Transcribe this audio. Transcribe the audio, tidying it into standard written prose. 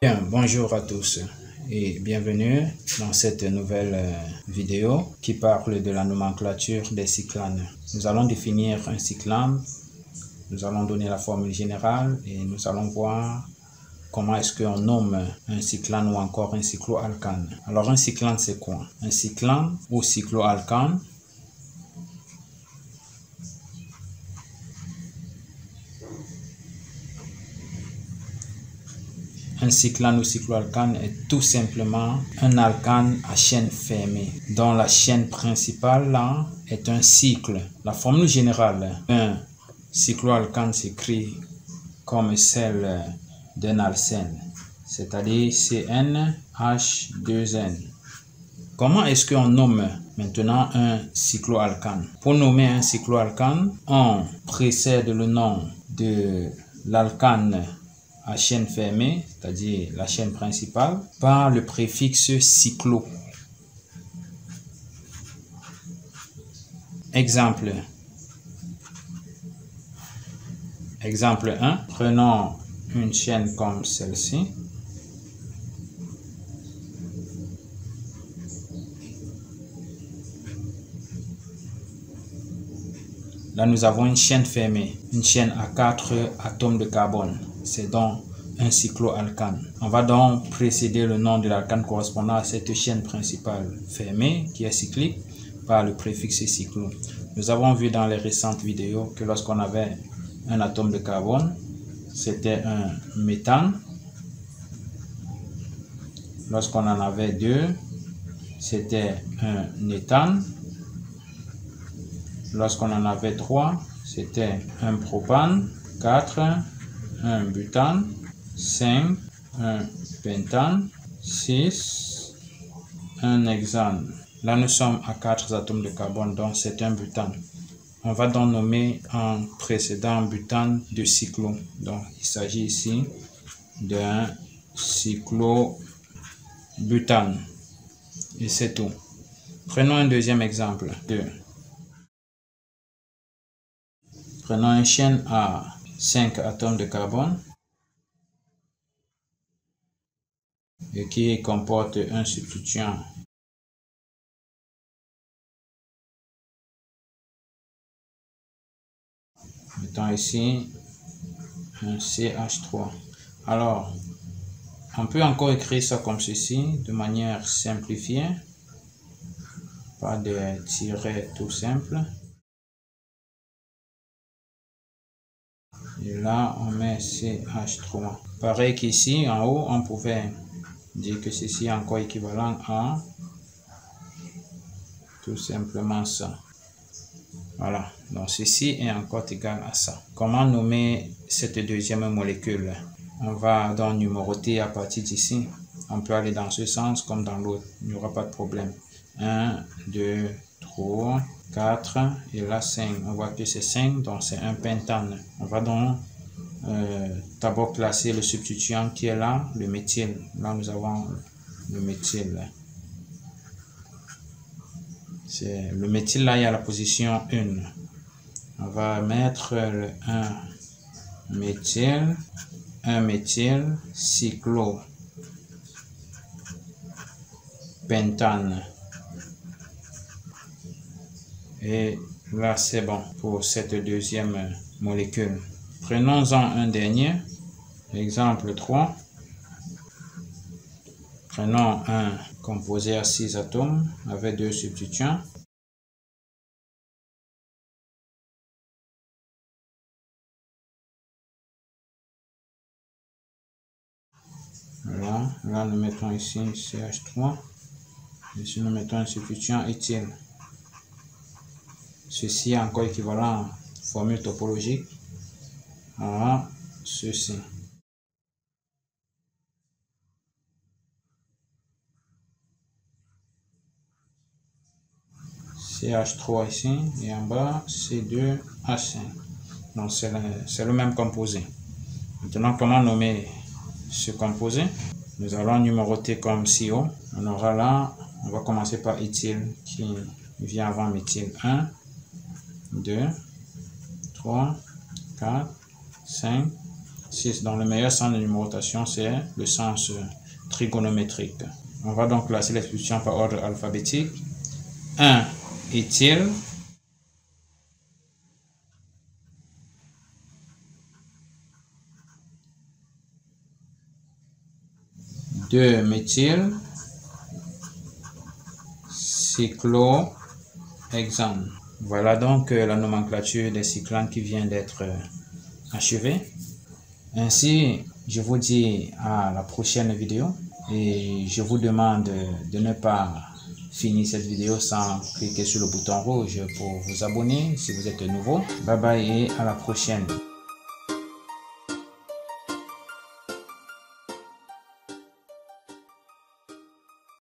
Bien, bonjour à tous et bienvenue dans cette nouvelle vidéo qui parle de la nomenclature des cyclanes. Nous allons définir un cyclane, nous allons donner la formule générale et nous allons voir comment est-ce qu'on nomme un cyclane ou encore un cycloalcane. Alors un cyclane c'est quoi? Un cyclane ou cycloalcane Un cyclane ou cycloalcane est tout simplement un alcane à chaîne fermée, dont la chaîne principale là est un cycle. La formule générale d'un cycloalcane s'écrit comme celle d'un alcène, c'est-à-dire CnH2n. Comment est-ce qu'on nomme maintenant un cycloalcane? Pour nommer un cycloalcane, on précède le nom de l'alcane à chaîne fermée, c'est-à-dire la chaîne principale, par le préfixe cyclo. Exemple 1, prenons une chaîne comme celle-ci. Là, nous avons une chaîne fermée, une chaîne à 4 atomes de carbone. C'est donc un cycloalcane. On va donc précéder le nom de l'alcane correspondant à cette chaîne principale fermée, qui est cyclique, par le préfixe cyclo. Nous avons vu dans les récentes vidéos que lorsqu'on avait un atome de carbone, c'était un méthane. Lorsqu'on en avait 2, c'était un éthane. Lorsqu'on en avait 3, c'était un propane. 4, un butane. 5, un pentane. 6, un hexane. Là, nous sommes à 4 atomes de carbone, donc c'est un butane. On va donc nommer en précédent butane de cyclo. Donc, il s'agit ici d'un cyclobutane. Et c'est tout. Prenons un deuxième exemple. 2. Prenons une chaîne à 5 atomes de carbone et qui comporte un substituant. Mettons ici un CH3. Alors, on peut encore écrire ça comme ceci, de manière simplifiée, pas de tirets tout simples. Et là, on met CH3. Pareil qu'ici, en haut, on pouvait dire que ceci est encore équivalent à tout simplement ça. Voilà, donc ceci est encore égal à ça. Comment nommer cette deuxième molécule? On va donc numéroter à partir d'ici. On peut aller dans ce sens comme dans l'autre, il n'y aura pas de problème. 1, 2, 3, 4 et là 5. On voit que c'est 5, donc c'est un pentane. On va donc d'abord classer le substituant qui est là, le méthyle. Là nous avons le méthyle. C'est le méthyle là, il y a la position 1. On va mettre le 1 méthyle cyclopentane. Et là, c'est bon pour cette deuxième molécule. Prenons-en un dernier. Exemple 3. Prenons un composé à 6 atomes avec 2 substituants. Voilà. Là, nous mettons ici CH3. Ici, nous mettons un substituant éthyle. Ceci est encore équivalent à formule topologique à ceci. CH3 ici et en bas C2H5. Donc c'est le même composé. Maintenant, comment nommer ce composé? Nous allons numéroter comme CO. On aura là, on va commencer par éthyle qui vient avant méthyle. 1, 2, 3, 4, 5, Dans le meilleur sens de numérotation, c'est le sens trigonométrique. On va donc classer les solutions par ordre alphabétique. 1. Éthyle. 2. Méthyle. Cyclohexane. Voilà donc la nomenclature des cyclanes qui vient d'être achevée. Ainsi, je vous dis à la prochaine vidéo et je vous demande de ne pas finir cette vidéo sans cliquer sur le bouton rouge pour vous abonner si vous êtes nouveau. Bye bye et à la prochaine.